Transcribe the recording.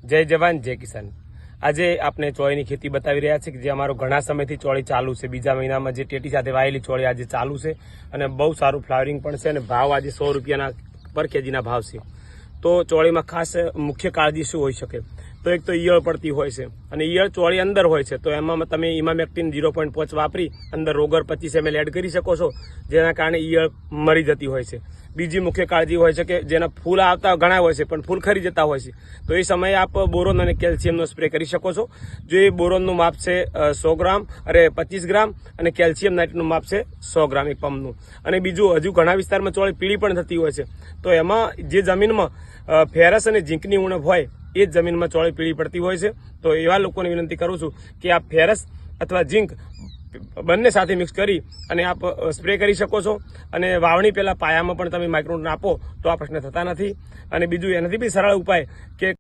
જય જવાન જય કિસાન। આજે આપણે ચોળીની ખેતી બતાવી રહ્યા છે કે જે અમારો ઘણા સમયથી ચોળી ચાલુ છે। બીજા મહિનામાં જે ટેટી સાથે વાયેલી ચોળી આજે ચાલુ છે અને બહુ સારું ફ્લાવરિંગ પણ છે અને ભાવ આજે 100 રૂપિયાના પર કેજીના ભાવ છે। તો ચોળીમાં ખાસ મુખ્ય કાળજી શું હોઈ શકે? તો એક તો ઈયળ પડતી હોય છે અને ઈયળ ચોળી અંદર હોય છે, તો એમાં તમે ઇમામેક્ટિન 0.5 વાપરી અંદર રોગર 25 ml એડ કરી શકો છો, જેના કારણે ઈયળ મરી જતી હોય છે। બીજી મુખ્ય કાળજી હોય છે કે જેના ફૂલ આવતા ઘણા હોય છે પણ ફૂલ ખરી જતા હોય છે, તો એ સમયે આપ બોરોન અને કેલ્શિયમનો સ્પ્રે કરી શકો છો। જો એ બોરોનનું માપ છે 100 ગ્રામ 25 ગ્રામ અને કેલ્શિયમ નાઇટ્રેટનું માપ છે 100 ગ્રામ એક પંપનું। અને બીજું, હજુ ઘણા વિસ્તારમાં ચોળી પીળી પણ થતી હોય છે, તો એમાં જે જમીનમાં ફેરસ અને ઝીંકની ઉણપ હોય એ જ જમીનમાં ચોળી પીળી પડતી હોય છે। તો એવા લોકોને વિનંતી કરું છું કે આપ ફેરસ અથવા ઝીંક બંને સાથે મિક્સ કરી અને આપ સ્પ્રે કરી શકો છો। અને વાવણી પહેલા પાયામાં પણ તમે માઇક્રોન્યુટ્રન આપો તો આ પ્રશ્ન થતા નથી। અને બીજું એનાથી બી સરળ ઉપાય કે